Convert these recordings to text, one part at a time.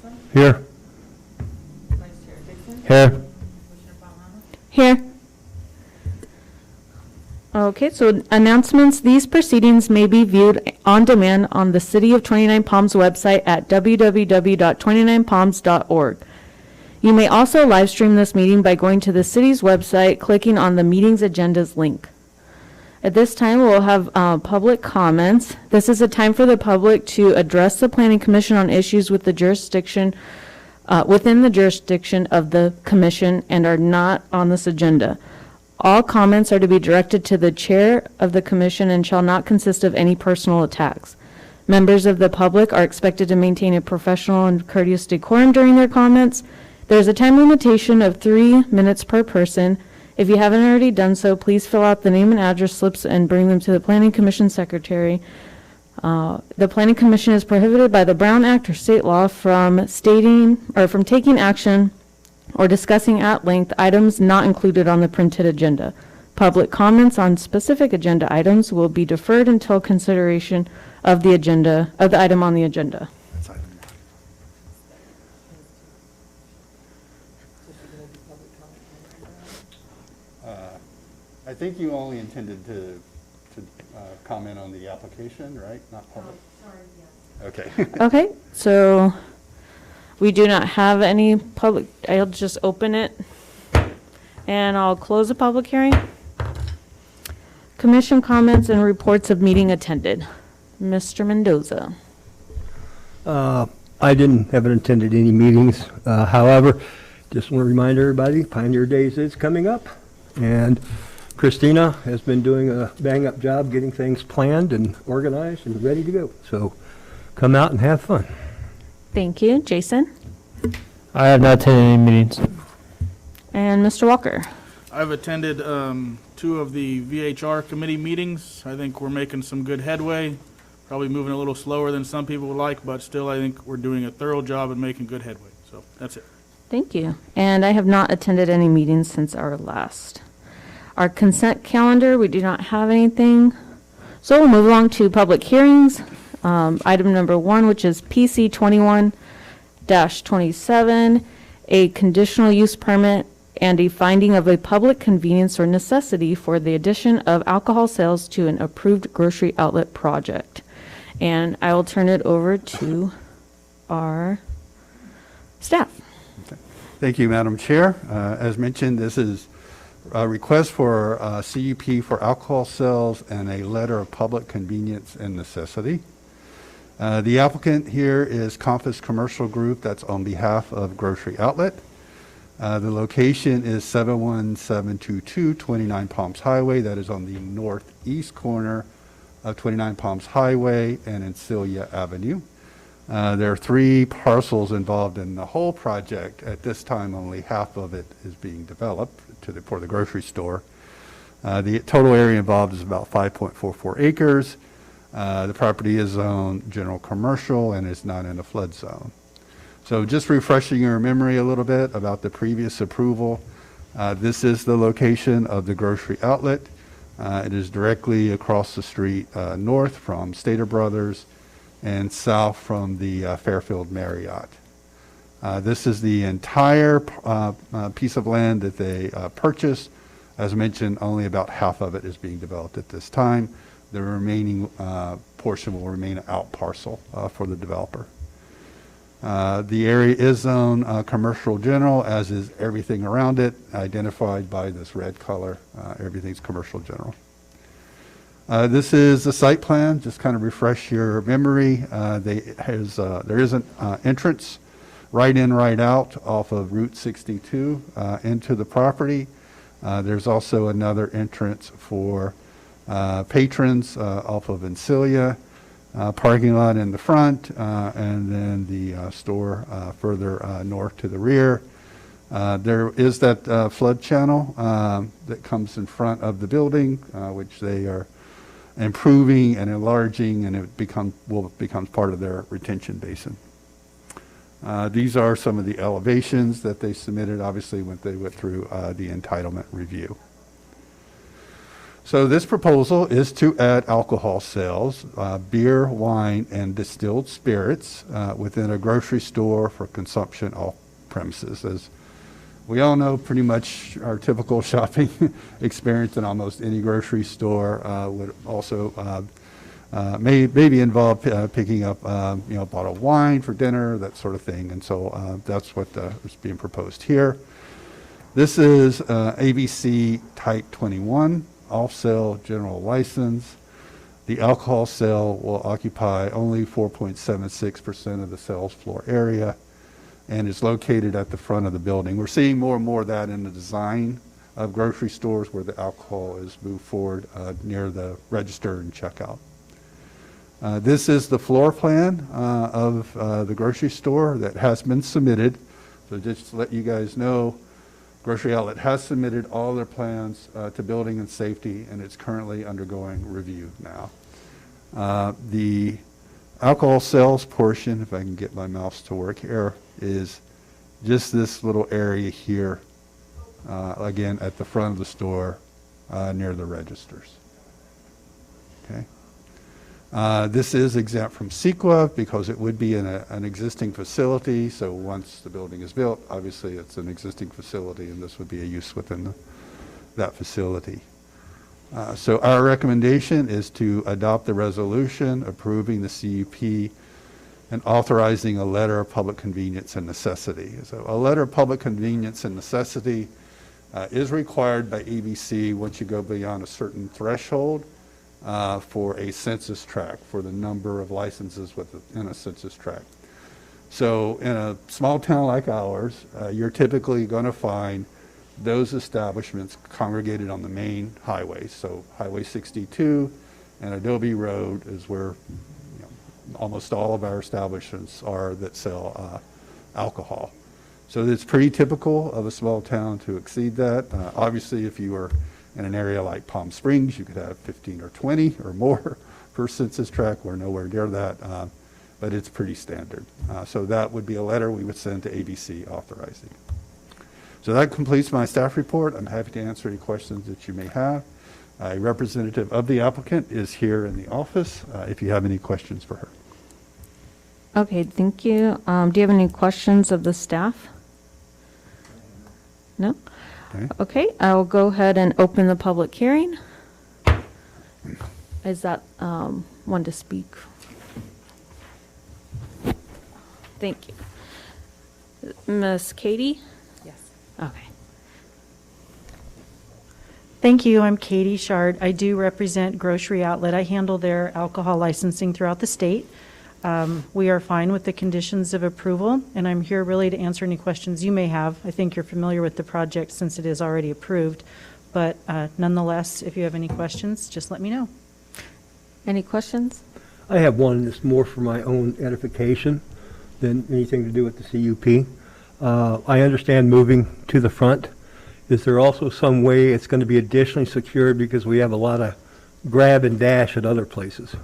Mendoza. Here. Vice Chair Dixon. Here. Commissioner Palmano. Here. Okay, so announcements. These proceedings may be viewed on demand on the City of 29 Palms website at www.29palms.org. You may also live stream this meeting by going to the city's website, clicking on the meeting's agendas link. At this time, we'll have public comments. This is a time for the public to address the Planning Commission on issues with the jurisdiction, within the jurisdiction of the commission and are not on this agenda. All comments are to be directed to the chair of the commission and shall not consist of any personal attacks. Members of the public are expected to maintain a professional and courteous decorum during their comments. There's a time limitation of 3 minutes per person. If you haven't already done so, please fill out the name and address slips and bring them to the Planning Commission secretary. The Planning Commission is prohibited by the Brown Act or state law from taking action or discussing at length items not included on the printed agenda. Public comments on specific agenda items will be deferred until consideration of the item on the agenda. I think you only intended to comment on the application, right? Not public? Sorry, yes. Okay. Okay, so we do not have any public, I'll just open it and I'll close the public hearing. Commission comments and reports of meeting attended. Mr. Mendoza. I haven't attended any meetings. However, just want to remind everybody, Pioneer Days is coming up. And Christina has been doing a bang-up job getting things planned and organized and ready to go. So come out and have fun. Thank you. Jason? I have not attended any meetings. And Mr. Walker? I've attended 2 of the VHR committee meetings. I think we're making some good headway. Probably moving a little slower than some people would like, but still I think we're doing a thorough job and making good headway. So that's it. Thank you. And I have not attended any meetings since our last. Our consent calendar, we do not have anything. So we'll move along to public hearings. Item number 1, which is PC 21-27, a conditional use permit and a finding of a public convenience or necessity for the addition of alcohol sales to an approved grocery outlet project. And I will turn it over to our staff. Thank you, Madam Chair. As mentioned, this is a request for CUP for alcohol sales and a letter of public convenience and necessity. The applicant here is Compass Commercial Group. That's on behalf of Grocery Outlet. The location is 71722 29 Palms Highway. That is on the northeast corner of 29 Palms Highway and Encilia Avenue. There are 3 parcels involved in the whole project. At this time, only half of it is being developed for the grocery store. The total area involved is about 5.44 acres. The property is zoned general commercial and is not in a flood zone. So just refreshing your memory a little bit about the previous approval. This is the location of the grocery outlet. It is directly across the street north from Stater Brothers and south from the Fairfield Marriott. This is the entire piece of land that they purchased. As mentioned, only about half of it is being developed at this time. The remaining portion will remain an out parcel for the developer. The area is zoned commercial general, as is everything around it, identified by this red color. Everything's commercial general. This is the site plan, just kind of refresh your memory. There is an entrance right in, right out off of Route 62 into the property. There's also another entrance for patrons off of Encilia, parking lot in the front, and then the store further north to the rear. There is that flood channel that comes in front of the building, which they are improving and enlarging, and it becomes part of their retention basin. These are some of the elevations that they submitted, obviously, when they went through the entitlement review. So this proposal is to add alcohol sales, beer, wine, and distilled spirits within a grocery store for consumption off premises. As we all know, pretty much our typical shopping experience in almost any grocery store would also maybe involve picking up a bottle of wine for dinner, that sort of thing. And so that's what is being proposed here. This is ABC Type 21. Off-sale general license. The alcohol sale will occupy only 4.76% of the sales floor area and is located at the front of the building. We're seeing more and more of that in the design of grocery stores where the alcohol is moved forward near the register and checkout. This is the floor plan of the grocery store that has been submitted. So just to let you guys know, Grocery Outlet has submitted all their plans to Building and Safety, and it's currently undergoing review now. The alcohol sales portion, if I can get my mouse to work here, is just this little area here, again, at the front of the store near the registers. Okay. This is exempt from CEQA because it would be in an existing facility. So once the building is built, obviously it's an existing facility, and this would be a use within that facility. So our recommendation is to adopt the resolution approving the CUP and authorizing a letter of public convenience and necessity. So a letter of public convenience and necessity is required by ABC once you go beyond a certain threshold for a census tract, for the number of licenses within a census tract. So in a small town like ours, you're typically going to find those establishments congregated on the main highways. So Highway 62 and Adobe Road is where almost all of our establishments are that sell alcohol. So it's pretty typical of a small town to exceed that. Obviously, if you were in an area like Palm Springs, you could have 15 or 20 or more per census tract. We're nowhere near that, but it's pretty standard. So that would be a letter we would send to ABC authorizing. So that completes my staff report. I'm happy to answer any questions that you may have. A representative of the applicant is here in the office if you have any questions for her. Okay, thank you. Do you have any questions of the staff? No? Okay, I will go ahead and open the public hearing. Is that one to speak? Thank you. Miss Katie? Yes. Okay. Thank you. I'm Katie Shard. I do represent Grocery Outlet. I handle their alcohol licensing throughout the state. We are fine with the conditions of approval, and I'm here really to answer any questions you may have. I think you're familiar with the project since it is already approved, but nonetheless, if you have any questions, just let me know. Any questions? I have one that's more for my own edification than anything to do with the CUP. I understand moving to the front. Is there also some way it's going to be additionally secured because we have a lot of grab and dash at other places?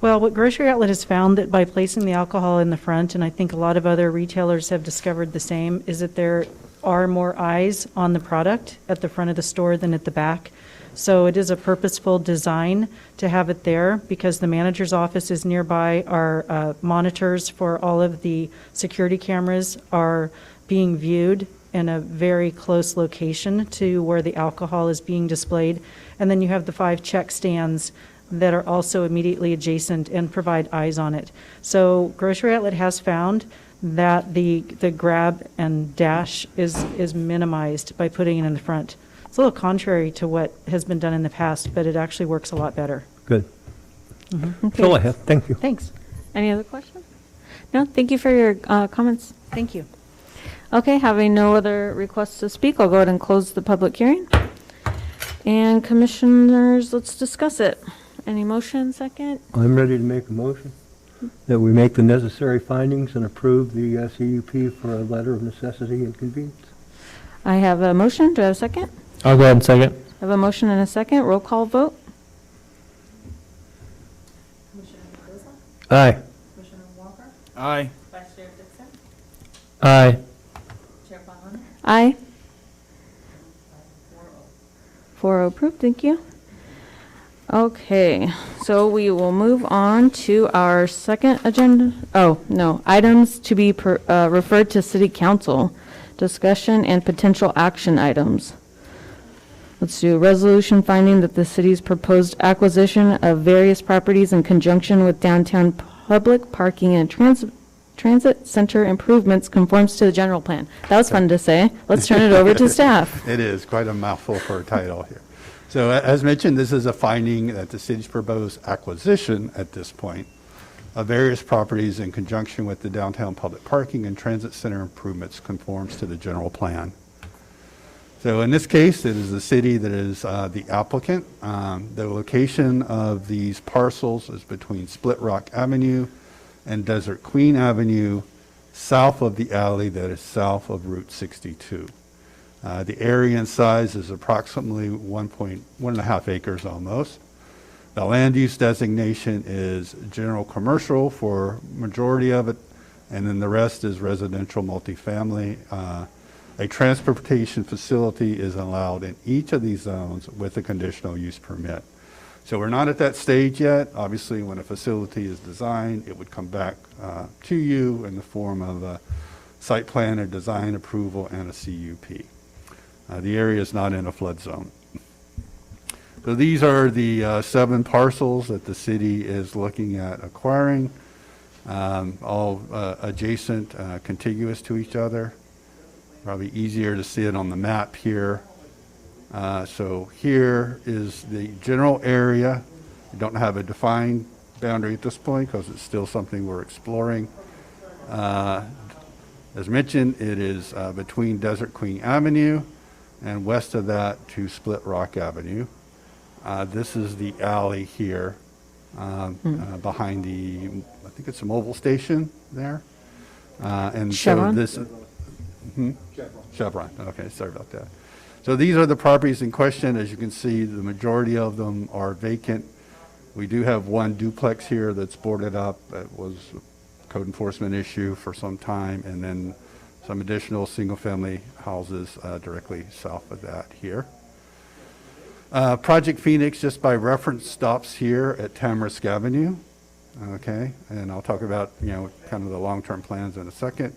Well, what Grocery Outlet has found that by placing the alcohol in the front, and I think a lot of other retailers have discovered the same, is that there are more eyes on the product at the front of the store than at the back. So it is a purposeful design to have it there because the manager's office is nearby. Our monitors for all of the security cameras are being viewed in a very close location to where the alcohol is being displayed. And then you have the 5 check stands that are also immediately adjacent and provide eyes on it. So Grocery Outlet has found that the grab and dash is minimized by putting it in the front. It's a little contrary to what has been done in the past, but it actually works a lot better. Good. Okay. That's all I have. Thank you. Thanks. Any other questions? No, thank you for your comments. Thank you. Okay, having no other requests to speak, I'll go ahead and close the public hearing. And commissioners, let's discuss it. Any motion, second? I'm ready to make a motion that we make the necessary findings and approve the CUP for a letter of necessity and convenience. I have a motion. Do I have a second? I'll go ahead and second. I have a motion and a second. Roll call vote. Commissioner Mendoza? Aye. Commissioner Walker? Aye. Vice Chair Dixon? Aye. Chair Palmer? Aye. 4-0. 4-0 approved. Thank you. Okay, so we will move on to our second agenda. Oh, no, items to be referred to city council, discussion and potential action items. Let's do a resolution finding that the city's proposed acquisition of various properties in conjunction with downtown public parking and transit center improvements conforms to the general plan. That was fun to say. Let's turn it over to staff. It is quite a mouthful for a title here. So as mentioned, this is a finding that the city's proposed acquisition at this point of various properties in conjunction with the downtown public parking and transit center improvements conforms to the general plan. So in this case, it is the city that is the applicant. The location of these parcels is between Split Rock Avenue and Desert Queen Avenue, south of the alley that is south of Route 62. The area and size is approximately 1.5 acres almost. The land use designation is general commercial for majority of it, and then the rest is residential multifamily. A transportation facility is allowed in each of these zones with a conditional use permit. So we're not at that stage yet. Obviously, when a facility is designed, it would come back to you in the form of a site plan or design approval and a CUP. The area is not in a flood zone. So these are the 7 parcels that the city is looking at acquiring, all adjacent, contiguous to each other. Probably easier to see it on the map here. So here is the general area. We don't have a defined boundary at this point because it's still something we're exploring. As mentioned, it is between Desert Queen Avenue and west of that to Split Rock Avenue. This is the alley here behind the, I think it's a mobile station there. And Chevron? so this, Chevron, okay, sorry about that. So these are the properties in question. As you can see, the majority of them are vacant. We do have one duplex here that's boarded up. That was a code enforcement issue for some time, and then some additional single-family houses directly south of that here. Project Phoenix, just by reference, stops here at Tamarisk Avenue, okay? And I'll talk about, kind of the long-term plans in a second.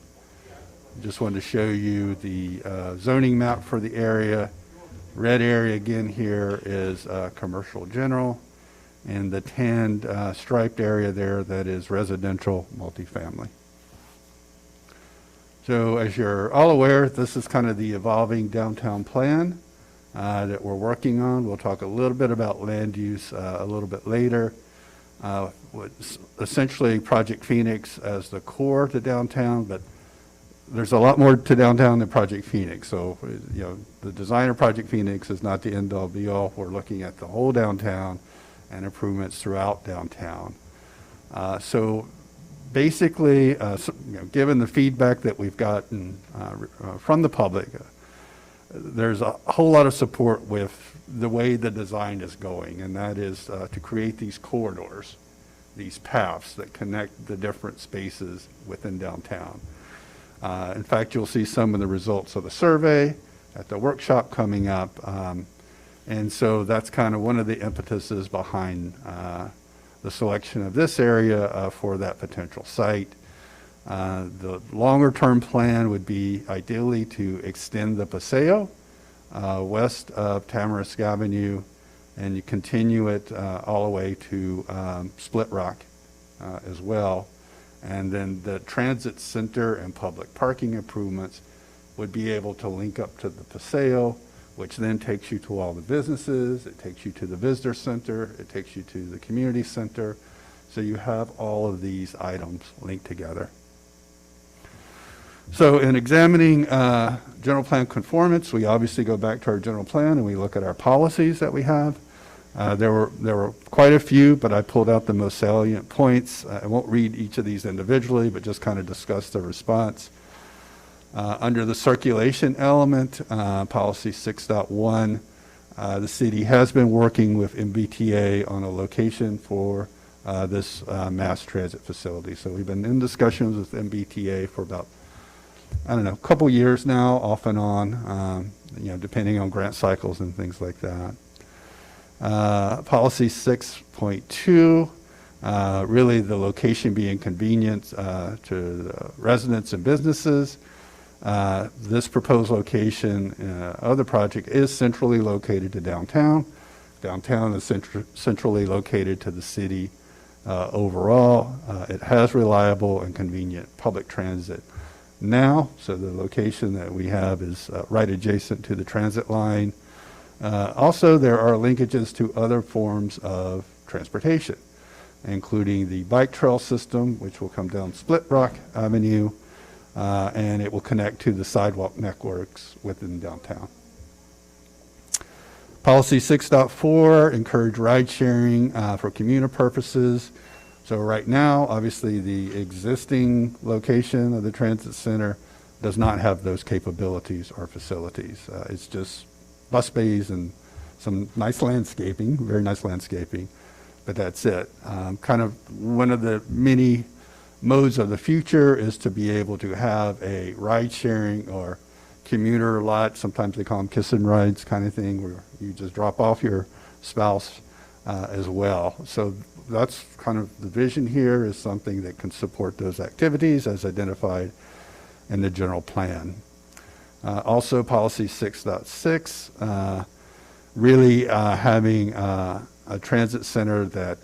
Just wanted to show you the zoning map for the area. Red area again here is commercial general, and the tanned striped area there, that is residential multifamily. So as you're all aware, this is kind of the evolving downtown plan that we're working on. We'll talk a little bit about land use a little bit later. Essentially Project Phoenix as the core to downtown, but there's a lot more to downtown than Project Phoenix. So, the design of Project Phoenix is not the end all be all. We're looking at the whole downtown and improvements throughout downtown. So basically, given the feedback that we've gotten from the public, there's a whole lot of support with the way the design is going, and that is to create these corridors, these paths that connect the different spaces within downtown. In fact, you'll see some of the results of the survey at the workshop coming up. And so that's kind of one of the impetuses behind the selection of this area for that potential site. The longer term plan would be ideally to extend the Paseo west of Tamarisk Avenue, and you continue it all the way to Split Rock as well. And then the transit center and public parking improvements would be able to link up to the Paseo, which then takes you to all the businesses, it takes you to the visitor center, it takes you to the community center. So you have all of these items linked together. So in examining general plan conformance, we obviously go back to our general plan and we look at our policies that we have. There were quite a few, but I pulled out the most salient points. I won't read each of these individually, but just kind of discuss the response. Under the circulation element, policy 6.1, the city has been working with MBTA on a location for this mass transit facility. So we've been in discussions with MBTA for about, a couple years now, off and on, depending on grant cycles and things like that. Policy 6.2, really the location being convenient to the residents and businesses. This proposed location of the project is centrally located to downtown. Downtown is centrally located to the city overall. It has reliable and convenient public transit now, so the location that we have is right adjacent to the transit line. Also, there are linkages to other forms of transportation, including the bike trail system, which will come down Split Rock Avenue, and it will connect to the sidewalk networks within downtown. Policy 6.4, encourage ride sharing for commuter purposes. So right now, obviously, the existing location of the transit center does not have those capabilities or facilities. It's just bus bays and some nice landscaping, very nice landscaping, but that's it. Kind of one of the many modes of the future is to be able to have a ride sharing or commuter lot, sometimes they call them kiss and rides kind of thing, where you just drop off your spouse as well. So that's kind of the vision here, is something that can support those activities as identified in the general plan. Also, policy 6.6, really having a transit center that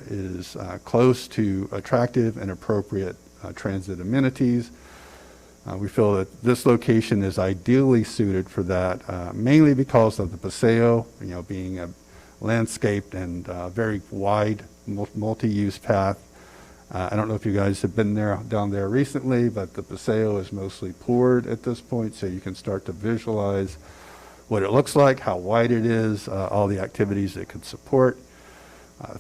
is close to attractive and appropriate transit amenities. We feel that this location is ideally suited for that, mainly because of the paseo, being a landscaped and very wide multi-use path. I don't know if you guys have been down there recently, but the paseo is mostly poured at this point, so you can start to visualize what it looks like, how wide it is, all the activities it could support.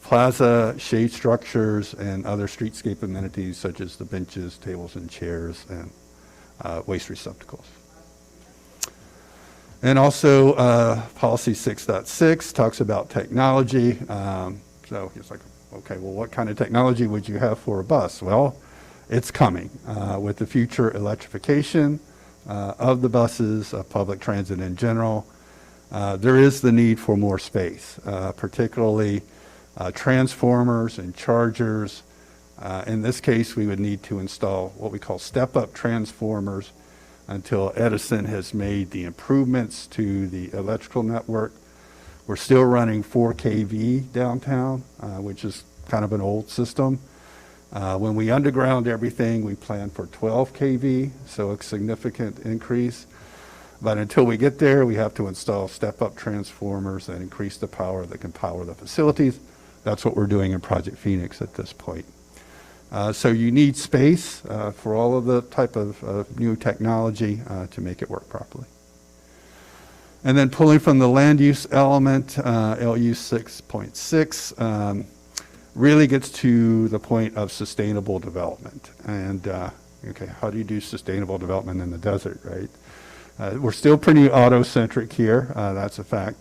Plaza, shade structures, and other streetscape amenities such as the benches, tables, and chairs, and waste receptacles. And also, policy 6.6 talks about technology. So it's like, okay, well, what kind of technology would you have for a bus? Well, it's coming with the future electrification of the buses, of public transit in general. There is the need for more space, particularly transformers and chargers. In this case, we would need to install what we call step-up transformers until Edison has made the improvements to the electrical network. We're still running 4 kV downtown, which is kind of an old system. When we underground everything, we plan for 12 kV, so a significant increase. But until we get there, we have to install step-up transformers that increase the power that can power the facilities. That's what we're doing in Project Phoenix at this point. So you need space for all of the type of new technology to make it work properly. And then pulling from the land use element, LU 6.6 really gets to the point of sustainable development. And okay, how do you do sustainable development in the desert, right? We're still pretty auto-centric here, that's a fact.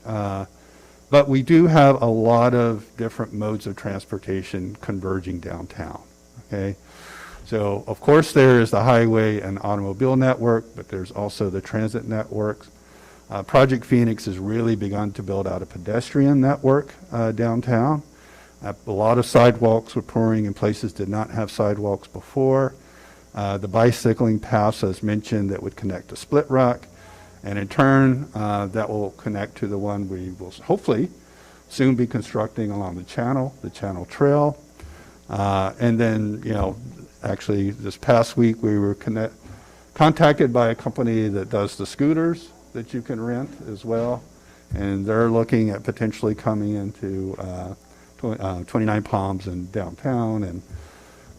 But we do have a lot of different modes of transportation converging downtown, okay? So, of course, there is the highway and automobile network, but there's also the transit networks. Project Phoenix has really begun to build out a pedestrian network downtown. A lot of sidewalks were pouring in places did not have sidewalks before. The bicycling paths, as mentioned, that would connect to Split Rock. And in turn, that will connect to the one we will hopefully soon be constructing along the Channel Trail. And then, actually this past week we were contacted by a company that does the scooters that you can rent as well. And they're looking at potentially coming into 29 Palms and downtown, and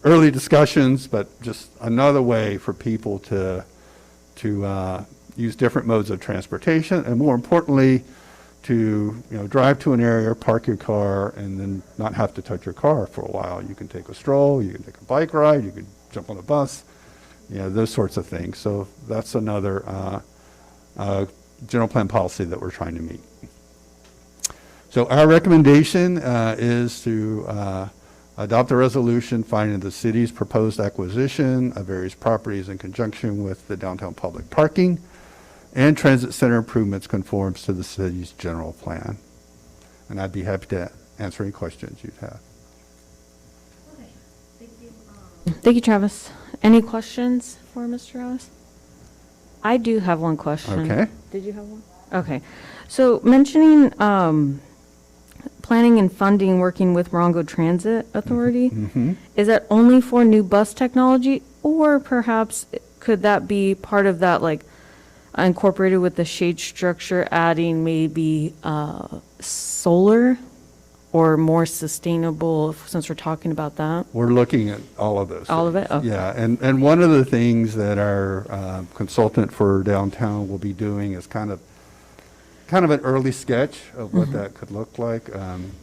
early discussions, but just another way for people to use different modes of transportation, and more importantly, to drive to an area, park your car, and then not have to touch your car for a while. You can take a stroll, you can take a bike ride, you can jump on a bus, those sorts of things. So that's another general plan policy that we're trying to meet. So our recommendation is to adopt a resolution finding the city's proposed acquisition of various properties in conjunction with the downtown public parking and transit center improvements conforms to the city's general plan. And I'd be happy to answer any questions you'd have. Thank you, Travis. Any questions for Mr. Travis? I do have one question. Okay. Did you have one? Okay. So mentioning planning and funding working with Morongo Transit Authority, is that only for new bus technology, or perhaps could that be part of that, like incorporated with the shade structure, adding maybe solar or more sustainable, since we're talking about that? We're looking at all of those. All of things. it? Okay. Yeah, and one of the things that our consultant for downtown will be doing is kind of an early sketch of what that could look like.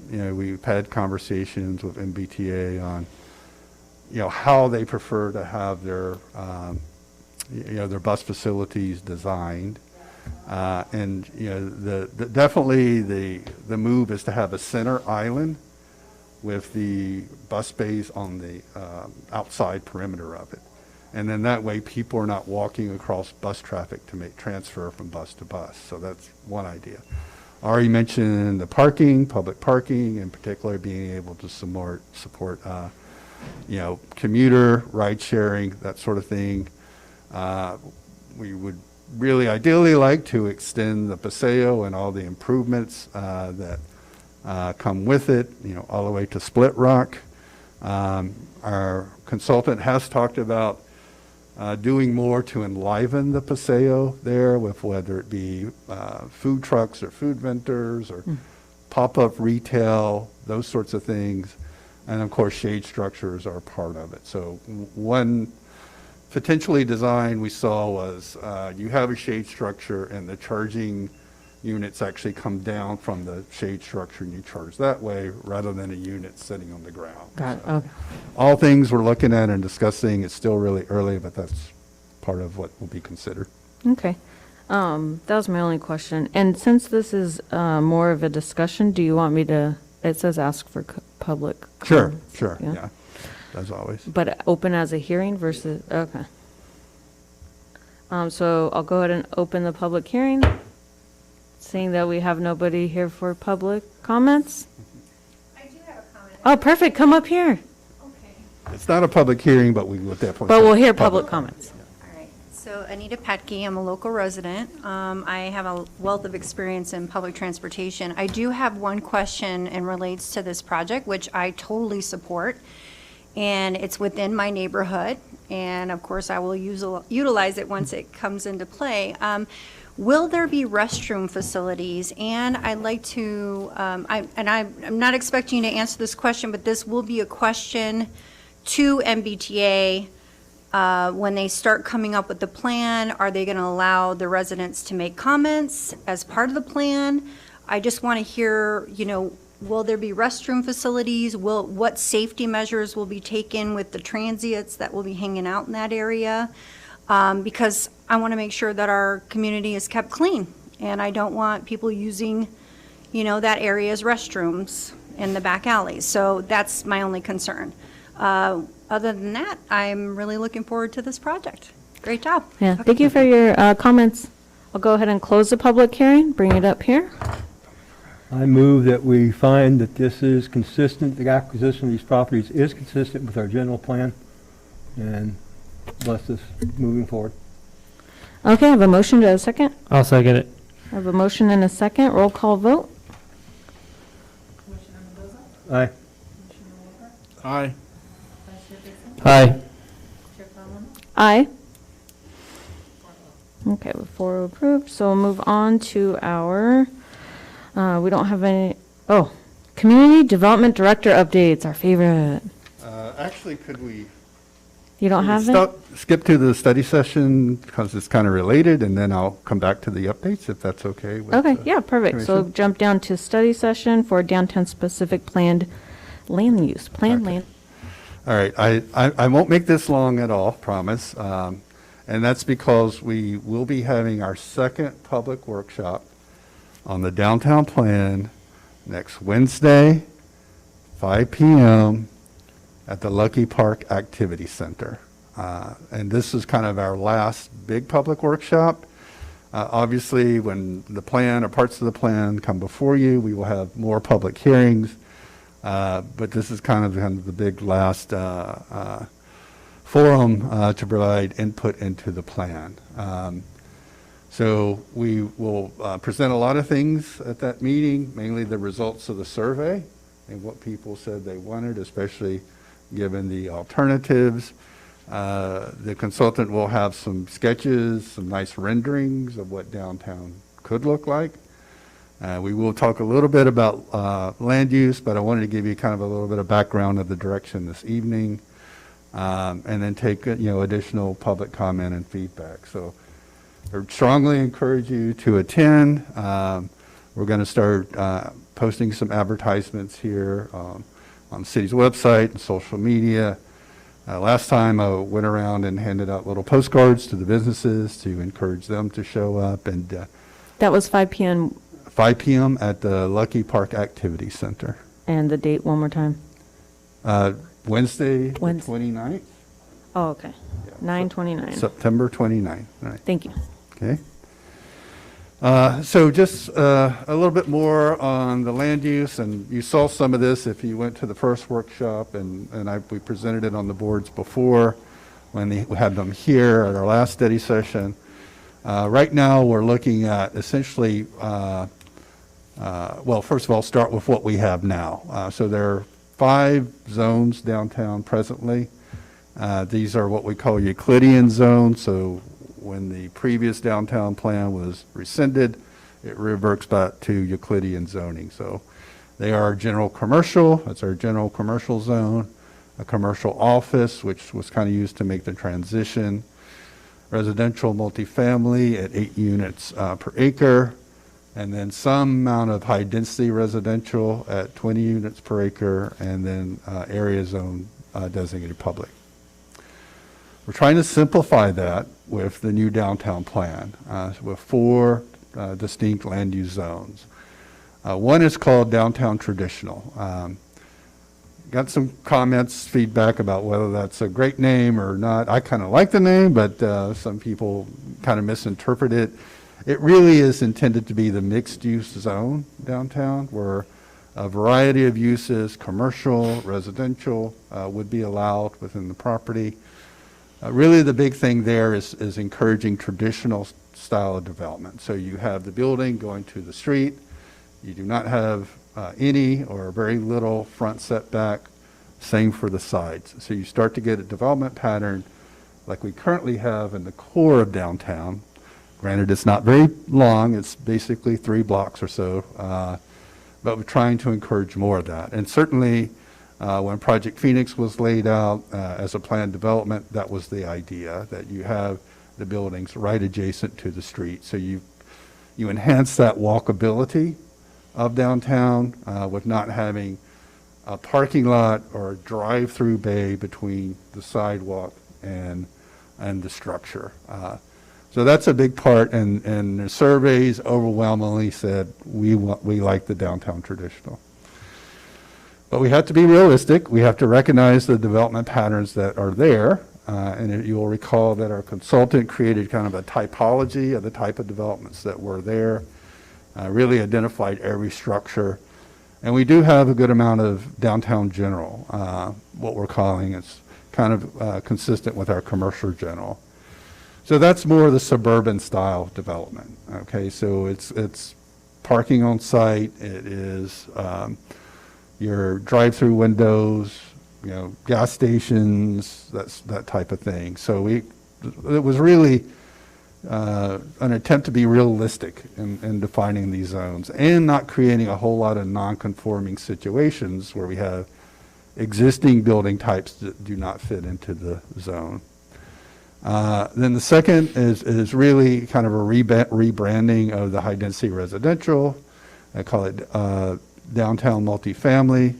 We've had conversations with MBTA on, how they prefer to have their, their bus facilities designed. Definitely the move is to have a center island with the bus bays on the outside perimeter of it. And then that way people are not walking across bus traffic to make transfer from bus to bus. So that's one idea. Already mentioned the parking, public parking, in particular being able to support commuter, ride sharing, that sort of thing. We would really ideally like to extend the Paseo and all the improvements that come with it, all the way to Split Rock. Our consultant has talked about doing more to enliven the Paseo there, with whether it be food trucks or food vendors or pop-up retail, those sorts of things. And of course, shade structures are part of it. So one potentially design we saw was you have a shade structure and the charging units actually come down from the shade structure and you charge that way rather than a unit sitting on the ground. Got it. So Okay. all things we're looking at and discussing. It's still really early, but that's part of what will be considered. Okay. That was my only question. And since this is more of a discussion, do you want me to, it says ask for public comments. Sure, yeah, as always. But open as a hearing versus, okay. So I'll go ahead and open the public hearing, seeing that we have nobody here for public comments. I do have a comment. Oh, perfect, come up here. Okay. It's not a public hearing, but we will definitely. But we'll hear public comments. All right, so Anita Petke, I'm a local resident. I have a wealth of experience in public transportation. I do have one question and relates to this project, which I totally support. And it's within my neighborhood, and of course, I will utilize it once it comes into play. Will there be restroom facilities? And I'd like to, I'm not expecting you to answer this question, but this will be a question to MBTA. When they start coming up with the plan, are they going to allow the residents to make comments as part of the plan? I just want to hear, will there be restroom facilities? What safety measures will be taken with the transients that will be hanging out in that area? Because I want to make sure that our community is kept clean, and I don't want people using, that area as restrooms in the back alleys. So that's my only concern. Other than that, I'm really looking forward to this project. Great job. Yeah, thank you for your comments. I'll go ahead and close the public hearing, bring it up here. I move that we find that this is consistent, the acquisition of these properties is consistent with our general plan, and bless us moving forward. Okay, I have a motion to a second. I'll second it. I have a motion and a second. Roll call vote. Commissioner Mendoza? Aye. Commissioner Walker? Aye. Vice Chair Dixon? Aye. Chair Fallon? Aye. Okay, with 4 approved, so we'll move on to our, we don't have any, Community Development Director updates, our favorite. Actually, could we You don't have it? skip to the study session because it's kind of related, and then I'll come back to the updates if that's okay. With, Okay, yeah, perfect. So Commission? jump down to study session for downtown specific planned land use, planned Okay. land. All right, I won't make this long at all, promise. And that's because we will be having our second public workshop on the downtown plan next Wednesday, 5 p.m. at the Lucky Park Activity Center. And this is kind of our last big public workshop. Obviously, when the plan or parts of the plan come before you, we will have more public hearings. But this is kind of the big last forum to provide input into the plan. So we will present a lot of things at that meeting, mainly the results of the survey and what people said they wanted, especially given the alternatives. The consultant will have some sketches, some nice renderings of what downtown could look like. We will talk a little bit about land use, but I wanted to give you kind of a little bit of background of the direction this evening, and then take additional public comment and feedback. So I strongly encourage you to attend. We're going to start posting some advertisements here on the city's website and social media. Last time I went around and handed out little postcards to the businesses to encourage them to show up, and That was 5 p.m. 5 p.m. at the Lucky Park Activity Center. and the date one more time. Wednesday, the Wednesday. 29th, Oh, okay. 9/29. September 29th. All right. Thank you. Okay. So just a little bit more on the land use, and you saw some of this if you went to the first workshop, and we presented it on the boards before when we had them here at our last study session. Right now, we're looking at essentially, well, first of all, start with what we have now. So there are 5 zones downtown presently. These are what we call Euclidean zones. So when the previous downtown plan was rescinded, it reverts back to Euclidean zoning. So they are general commercial, that's our general commercial zone, a commercial office, which was kind of used to make the transition, residential multifamily at 8 units per acre, and then some amount of high density residential at 20 units per acre, and then area zone designated public. We're trying to simplify that with the new downtown plan, with 4 distinct land use zones. One is called downtown traditional. Got some comments, feedback about whether that's a great name or not. I kind of like the name, but some people kind of misinterpret it. It really is intended to be the mixed-use zone downtown, where a variety of uses, commercial, residential, would be allowed within the property. Really, the big thing there is encouraging traditional style of development. So you have the building going to the street. You do not have any or very little front setback. Same for the sides. So you start to get a development pattern like we currently have in the core of downtown. Granted, it's not very long. It's basically 3 blocks or so. But we're trying to encourage more of that. And certainly, when Project Phoenix was laid out as a planned development, that was the idea, that you have the buildings right adjacent to the street. So you enhance that walkability of downtown with not having a parking lot or a drive-through bay between the sidewalk and the structure. So that's a big part, and the surveys overwhelmingly said we like the downtown traditional. But we have to be realistic. We have to recognize the development patterns that are there. And you will recall that our consultant created kind of a typology of the type of developments that were there, really identified every structure. And we do have a good amount of downtown general, what we're calling. It's kind of consistent with our commercial general. So that's more the suburban style development. Okay, so it's parking on site. It is your drive-through windows, gas stations, that type of thing. So it was really an attempt to be realistic in defining these zones and not creating a whole lot of non-conforming situations where we have existing building types that do not fit into the zone. Then the second is really kind of a rebranding of the high-density residential. I call it downtown multifamily.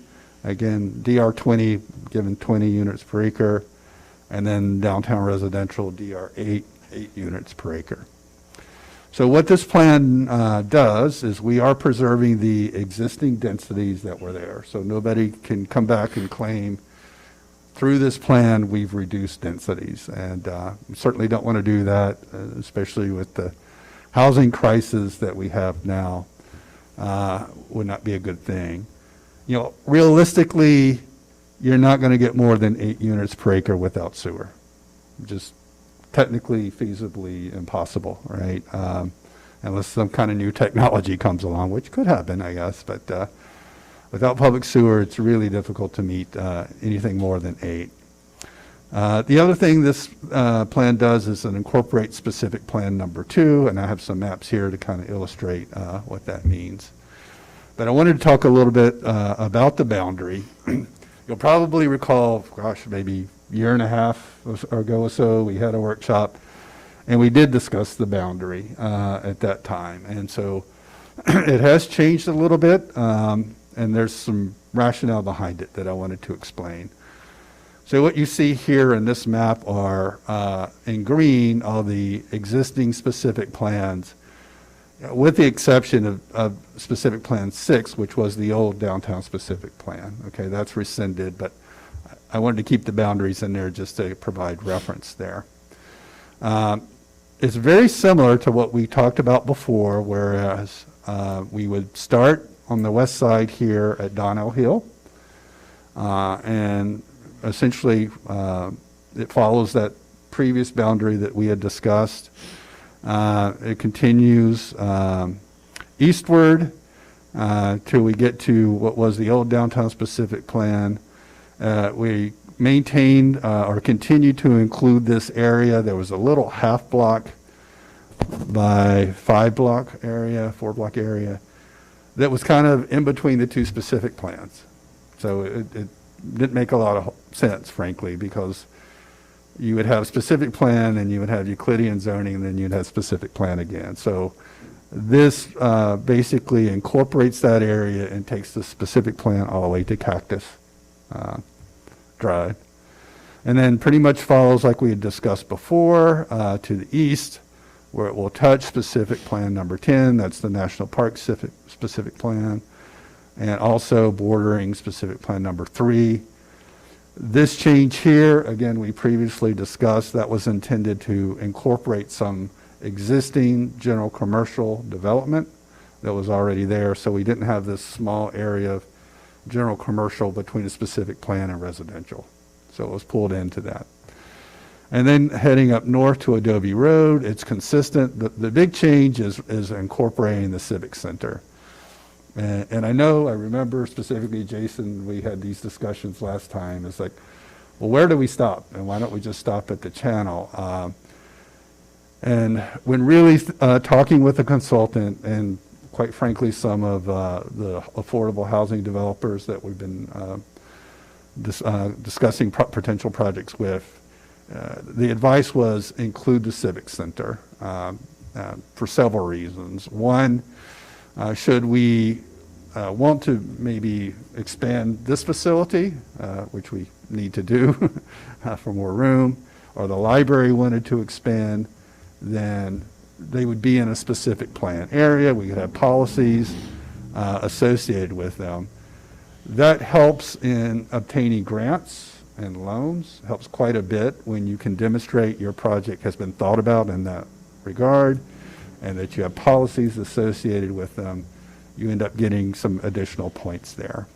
Again, DR20, given 20 units per acre, and then downtown residential, DR8, 8 units per acre. So what this plan does is we are preserving the existing densities that were there. So nobody can come back and claim through this plan we've reduced densities. And we certainly don't want to do that, especially with the housing crisis that we have now would not be a good thing. You know, realistically, you're not going to get more than 8 units per acre without sewer. Just technically, feasibly impossible, right? Unless some kind of new technology comes along, which could happen, I guess. But without public sewer, it's really difficult to meet anything more than 8. The other thing this plan does is it incorporates specific plan number 2, and I have some maps here to kind of illustrate what that means. But I wanted to talk a little bit about the boundary. You'll probably recall, gosh, maybe a year and a half ago or so, we had a workshop, and we did discuss the boundary at that time. And so it has changed a little bit, and there's some rationale behind it that I wanted to explain. So what you see here in this map are, in green, all the existing specific plans, with the exception of specific plan 6, which was the old downtown specific plan. Okay, that's rescinded, but I wanted to keep the boundaries in there just to provide reference there. It's very similar to what we talked about before, whereas we would start on the west side here at Donnell Hill, and essentially it follows that previous boundary that we had discussed. It continues eastward till we get to what was the old downtown specific plan. We maintained or continued to include this area. There was a little half block by 4 block area that was kind of in between the two specific plans. So it didn't make a lot of sense, frankly, because you would have specific plan and you would have Euclidean zoning and then you'd have specific plan again. So this basically incorporates that area and takes the specific plan all the way to Cactus Drive. And then pretty much follows like we had discussed before to the east, where it will touch specific plan number 10, that's the National Park specific plan, and also bordering specific plan number 3. This change here, again, we previously discussed, that was intended to incorporate some existing general commercial development that was already there, so we didn't have this small area of general commercial between a specific plan and residential. So it was pulled into that. And then heading up north to Adobe Road, it's consistent. The big change is incorporating the Civic Center. And I remember specifically, Jason, we had these discussions last time. It's like, well, where do we stop? And why don't we just stop at the channel? And when really talking with a consultant and quite frankly, some of the affordable housing developers that we've been discussing potential projects with, the advice was include the Civic Center for several reasons. One, should we want to maybe expand this facility, which we need to do for more room, or the library wanted to expand, then they would be in a specific plan area. We could have policies associated with them. That helps in obtaining grants and loans, helps quite a bit when you can demonstrate your project has been thought about in that regard and that you have policies associated with them. You end up getting some additional points there.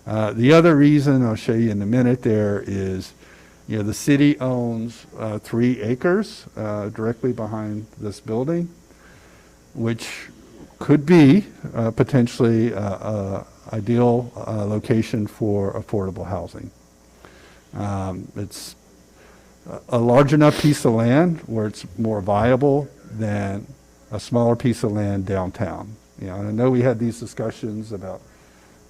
The other reason I'll show you in a minute there is, the city owns 3 acres directly behind this building, which could be potentially ideal location for affordable housing. It's a large enough piece of land where it's more viable than a smaller piece of land downtown. And I know we had these discussions about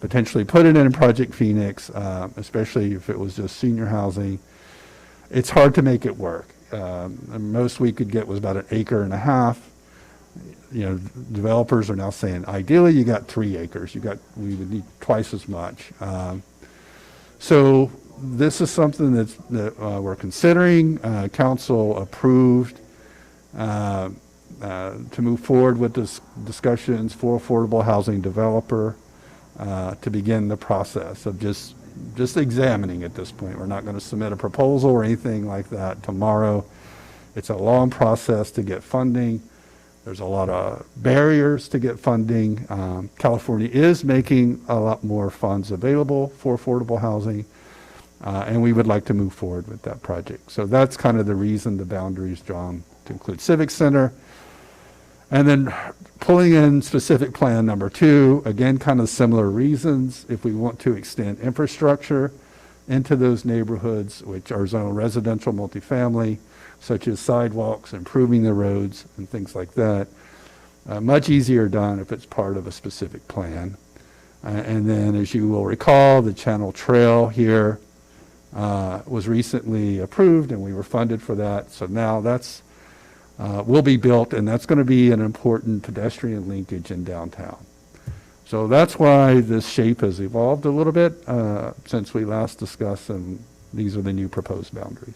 potentially putting it in Project Phoenix, especially if it was just senior housing. It's hard to make it work. Most we could get was about 1.5 acres. Developers are now saying, ideally you got 3 acres. We would need twice as much. So this is something that we're considering. Council approved to move forward with discussions for affordable housing developer to begin the process of just examining at this point. We're not going to submit a proposal or anything like that tomorrow. It's a long process to get funding. There's a lot of barriers to get funding. California is making a lot more funds available for affordable housing, and we would like to move forward with that project. So that's kind of the reason the boundary is drawn to include Civic Center. And then pulling in specific plan number 2, again, kind of similar reasons. If we want to extend infrastructure into those neighborhoods, which are zoned residential multifamily, such as sidewalks, improving the roads, and things like that, much easier done if it's part of a specific plan. And then, as you will recall, the Channel Trail here was recently approved, and we were funded for that. So now that's will be built, and that's going to be an important pedestrian linkage in downtown. So that's why this shape has evolved a little bit since we last discussed, and these are the new proposed boundaries.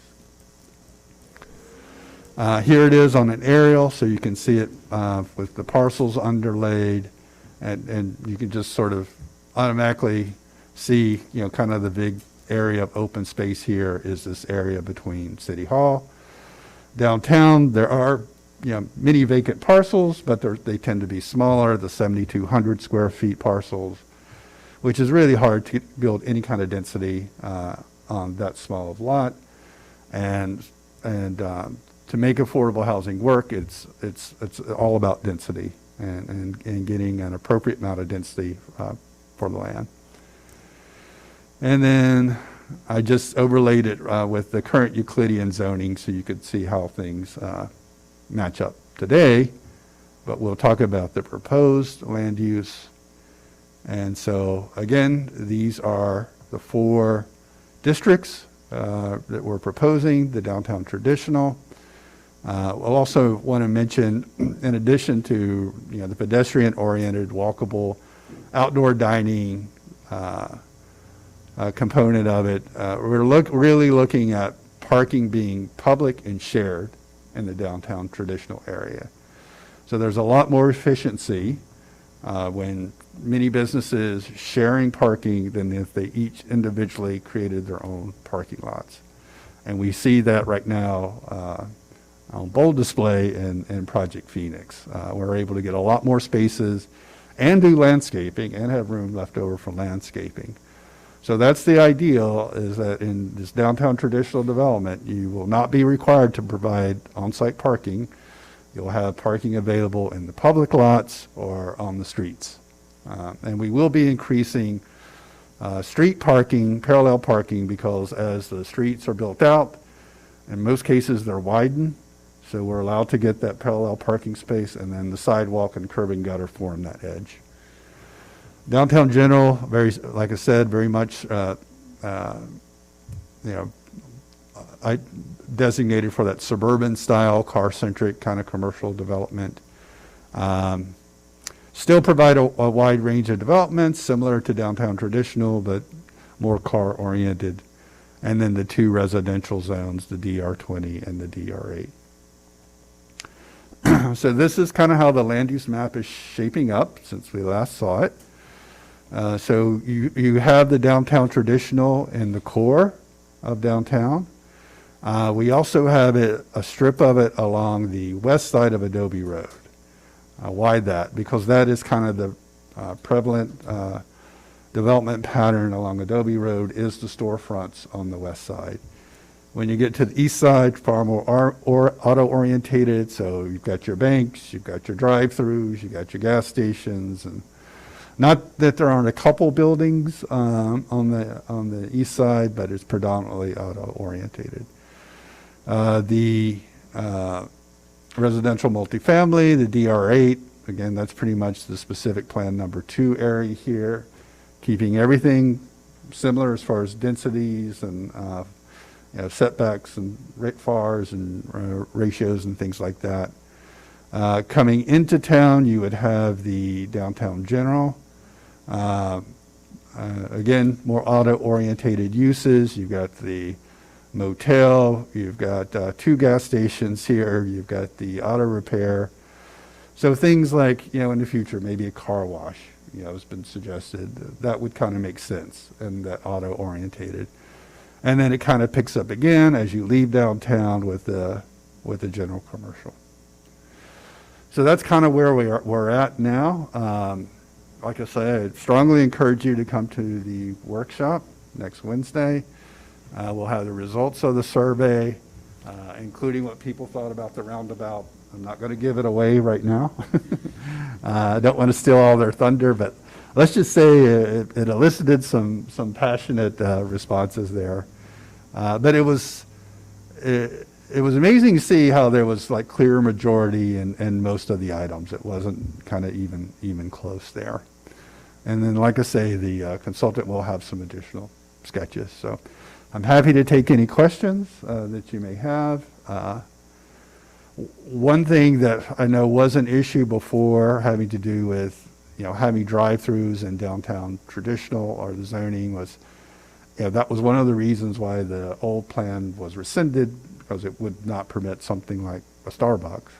Here it is on an aerial, so you can see it with the parcels underlaid, and you can just sort of automatically see, you know, kind of the big area of open space here is this area between City Hall. Downtown, there are, you know, many vacant parcels, but they tend to be smaller, the 7,200 square feet parcels, which is really hard to build any kind of density on that small of lot. And to make affordable housing work, it's all about density and getting an appropriate amount of density for the land. And then I just overlaid it with the current Euclidean zoning so you could see how things match up today. But we'll talk about the proposed land use. And so again, these are the 4 districts that we're proposing, the downtown traditional. We'll also want to mention, in addition to, you know, the pedestrian-oriented, walkable, outdoor dining component of it, we're really looking at parking being public and shared in the downtown traditional area. So there's a lot more efficiency when many businesses sharing parking than if they each individually created their own parking lots. And we see that right now on bold display in Project Phoenix. We're able to get a lot more spaces and do landscaping and have room left over for landscaping. So that's the ideal, is that in this downtown traditional development, you will not be required to provide on-site parking. You'll have parking available in the public lots or on the streets. And we will be increasing street parking, parallel parking, because as the streets are built out, in most cases they're widened, so we're allowed to get that parallel parking space, and then the sidewalk and curb and gutter form that edge. Downtown general, very, like I said, very much, you know, I designated for that suburban style, car-centric kind of commercial development. Still provide a wide range of developments similar to downtown traditional, but more car-oriented. And then the 2 residential zones, the DR20 and the DR8. So this is kind of how the land use map is shaping up since we last saw it. So you have the downtown traditional in the core of downtown. We also have a strip of it along the west side of Adobe Road. Why that? Because that is kind of the prevalent development pattern along Adobe Road, is the storefronts on the west side. When you get to the east side, far more auto-orientated, so you've got your banks, you've got your drive-throughs, you've got your gas stations, and not that there aren't a couple buildings on the east side, but it's predominantly auto-orientated. The residential multifamily, the DR8, again, that's pretty much the specific plan number 2 area here, keeping everything similar as far as densities and you know, setbacks and FARs and ratios and things like that. Coming into town, you would have the downtown general. Again, more auto-orientated uses. You've got the motel, you've got 2 gas stations here, you've got the auto repair. So things like, you know, in the future, maybe a car wash, you know, has been suggested. That would kind of make sense in that auto-orientated. And then it kind of picks up again as you leave downtown with the general commercial. So that's kind of where we're at now. Like I say, I strongly encourage you to come to the workshop next Wednesday. We'll have the results of the survey, including what people thought about the roundabout. I'm not going to give it away right now. I don't want to steal all their thunder, but let's just say it elicited some passionate responses there. But it was amazing to see how there was like clear majority in most of the items. It wasn't kind of even close there. And then, like I say, the consultant will have some additional sketches. So I'm happy to take any questions that you may have. One thing that I know was an issue before, having to do with, having drive-throughs in downtown traditional or the zoning was, that was one of the reasons why the old plan was rescinded, because it would not permit something like a Starbucks,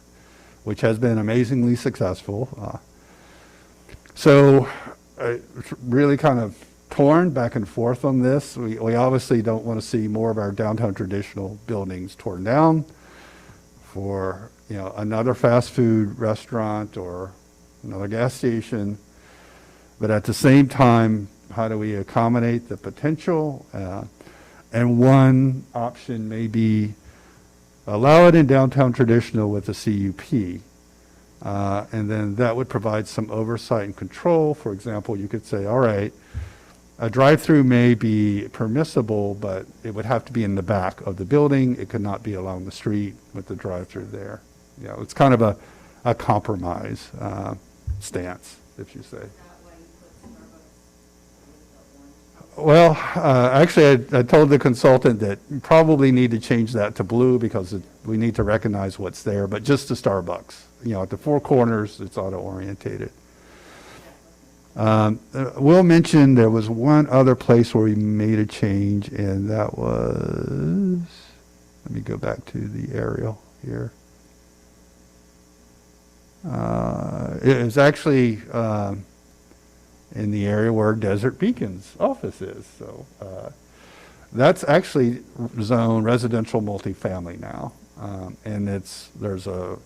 which has been amazingly successful. So it's really kind of torn back and forth on this. We obviously don't want to see more of our downtown traditional buildings torn down for another fast food restaurant or another gas station. But at the same time, how do we accommodate the potential? And one option may be allow it in downtown traditional with a CUP. And then that would provide some oversight and control. For example, you could say, all right, a drive-through may be permissible, but it would have to be in the back of the building. It could not be along the street with the drive-through there. It's kind of a compromise stance, if you say. Well, actually, I told the consultant that you probably need to change that to blue because we need to recognize what's there, but just the Starbucks. At the four corners, it's auto-orientated. We'll mention there was one other place where we made a change, and that was, let me go back to the aerial here. It was actually in the area where Desert Beacon's office is. So that's actually zone residential multifamily now. And there's a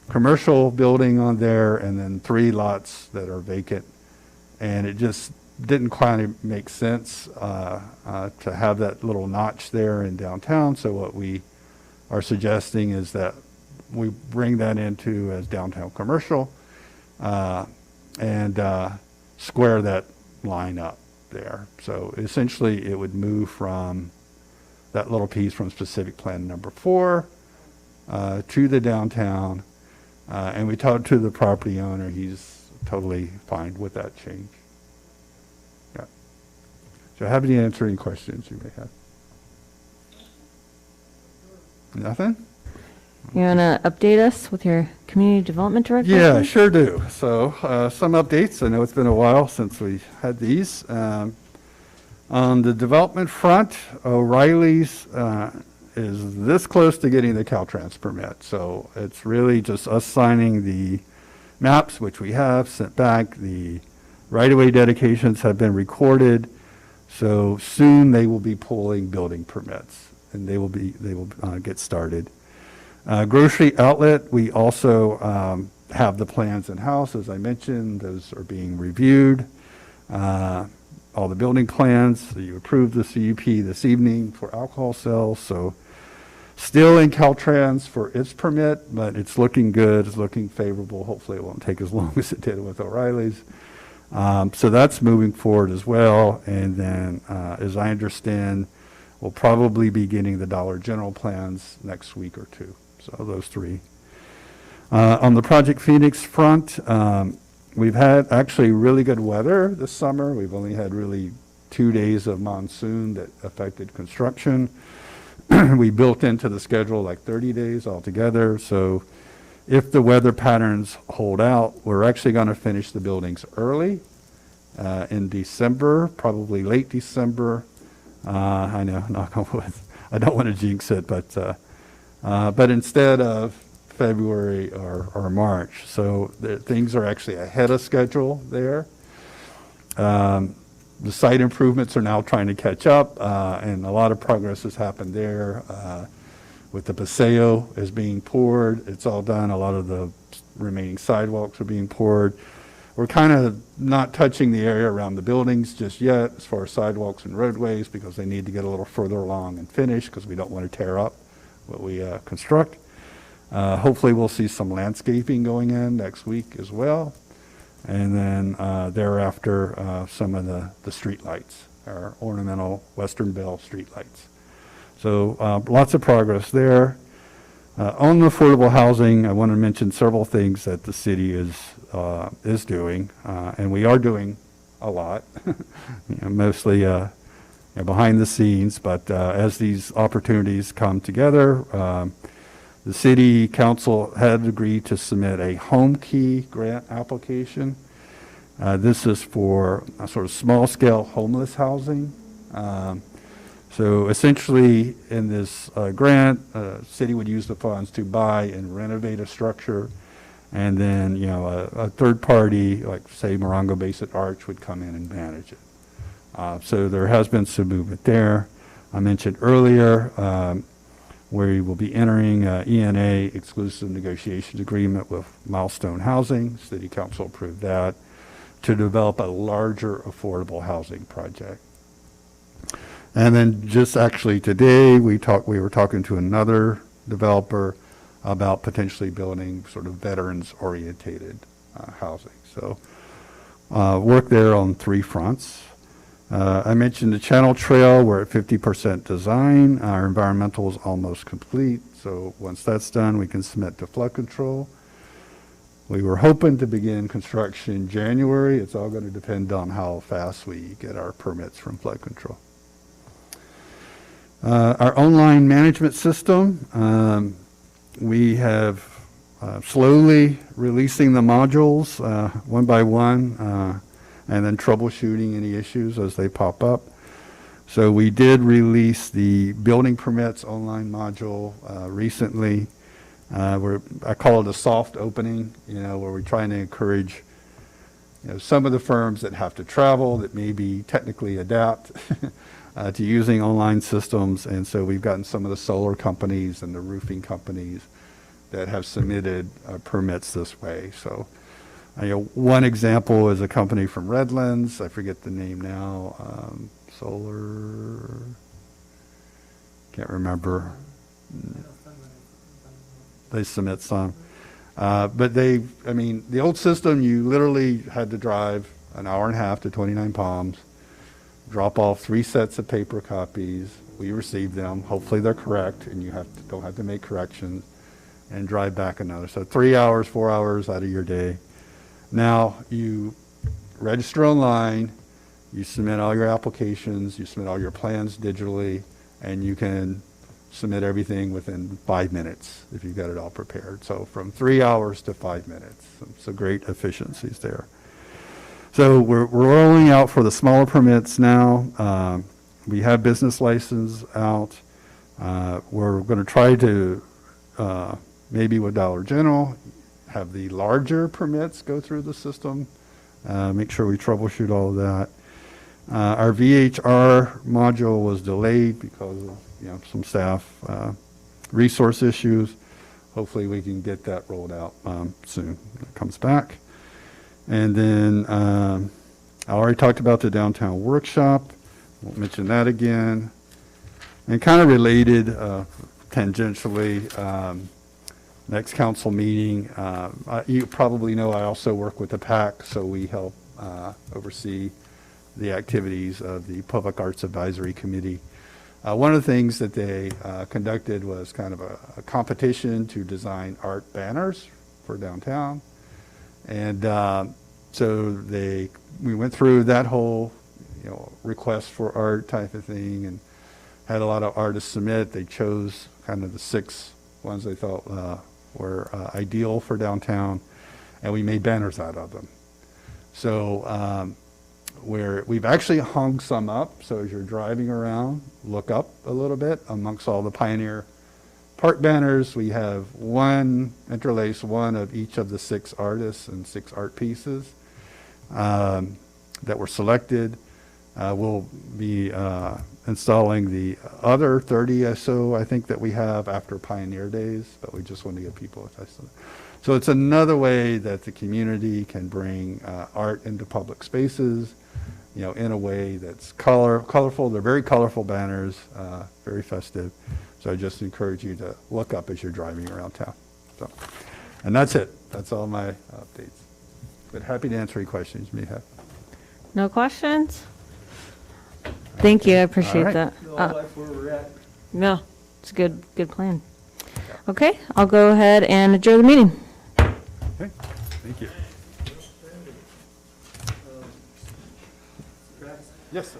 commercial building on there and then 3 lots that are vacant. And it just didn't quite make sense to have that little notch there in downtown. So what we are suggesting is that we bring that into as downtown commercial and square that line up there. So essentially it would move from that little piece from specific plan number 4 to the downtown. And we talked to the property owner. He's totally fine with that change. Yeah. So happy to answer any questions you may have. Nothing? You want to update us with your community development director? Yeah, sure do. So some updates. I know it's been a while since we had these. On the development front, O'Reilly's is this close to getting the Caltrans permit. So it's really just us signing the maps, which we have sent back. The right-of-way dedications have been recorded. So soon they will be pulling building permits, and they will get started. Grocery outlet, we also have the plans in-house, as I mentioned. Those are being reviewed. All the building plans, you approved the CUP this evening for alcohol sales, so still in Caltrans for its permit, but it's looking good, it's looking favorable. Hopefully it won't take as long as it did with O'Reilly's. So that's moving forward as well. And then, as I understand, we'll probably be getting the Dollar General plans next week or 2. So those 3. On the Project Phoenix front, we've had actually really good weather this summer. We've only had really 2 days of monsoon that affected construction. We built into the schedule like 30 days altogether. So if the weather patterns hold out, we're actually going to finish the buildings early in December, probably late December. I know, knock on wood. I don't want to jinx it, but instead of February or March. So things are actually ahead of schedule there. The site improvements are now trying to catch up, and a lot of progress has happened there. with the paseo is being poured. It's all done. A lot of the remaining sidewalks are being poured. We're kind of not touching the area around the buildings just yet as far as sidewalks and roadways because they need to get a little further along and finish because we don't want to tear up what we construct. Hopefully we'll see some landscaping going in next week as well. And then thereafter, some of the street lights, our ornamental Western Bell street lights. So lots of progress there. On affordable housing, I want to mention several things that the city is doing, and we are doing a lot, mostly behind the scenes. But as these opportunities come together, the city council had agreed to submit a home key grant application. This is for a sort of small-scale homeless housing. So essentially, in this grant, city would use the funds to buy and renovate a structure, and then a third party, like say Morongo Basin Arch, would come in and manage it. So there has been some movement there. I mentioned earlier where we will be entering ENA exclusive negotiations agreement with Milestone Housing. City Council approved that to develop a larger affordable housing project. And then just actually today, we were talking to another developer about potentially building sort of veterans-orientated housing. So work there on 3 fronts. I mentioned the Channel Trail. We're at 50% design. Our environmental is almost complete. So once that's done, we can submit to flood control. We were hoping to begin construction in January. It's all going to depend on how fast we get our permits from flood control. Our online management system, we have slowly releasing the modules one by one and then troubleshooting any issues as they pop up. So we did release the building permits online module recently. I call it a soft opening, where we're trying to encourage some of the firms that have to travel, that maybe technically adapt to using online systems. And so we've gotten some of the solar companies and the roofing companies that have submitted permits this way. So one example is a company from Redlands. I forget the name now. Solar, can't remember. They submit some. But the old system, you literally had to drive an hour and a half to 29 Palms, drop off 3 sets of paper copies. We receive them. Hopefully they're correct, and you don't have to make corrections, and drive back another. So 3 hours, 4 hours out of your day. Now you register online, you submit all your applications, you submit all your plans digitally, and you can submit everything within 5 minutes if you've got it all prepared. So from 3 hours to 5 minutes. So great efficiencies there. So we're rolling out for the smaller permits now. We have business license out. We're going to try to, maybe with Dollar General, have the larger permits go through the system. Make sure we troubleshoot all of that. Our VHR module was delayed because of some staff resource issues. Hopefully we can get that rolled out soon when it comes back. And then I already talked about the downtown workshop. Won't mention that again. And kind of related tangentially, next council meeting, you probably know I also work with the PAC, so we help oversee the activities of the Public Arts Advisory Committee. One of the things that they conducted was kind of a competition to design art banners for downtown. And so we went through that whole request for art type of thing and had a lot of artists submit. They chose kind of the 6 ones they thought were ideal for downtown, and we made banners out of them. So we've actually hung some up, so as you're driving around, look up a little bit amongst all the Pioneer Park banners. We have interlaced one of each of the 6 artists and 6 art pieces that were selected. We'll be installing the other 30 or so, I think, that we have after Pioneer Days, but we just want to get people a taste of it. So it's another way that the community can bring art into public spaces, you know, in a way that's colorful. They're very colorful banners, very festive. So I just encourage you to look up as you're driving around town. So, and that's it. That's all my updates. But happy to answer any questions you may have. No questions? Thank you, I appreciate right. that. That's where we're at. No, it's a good plan. Okay, I'll go ahead and adjourn the meeting. Okay, thank you. Yes, sir.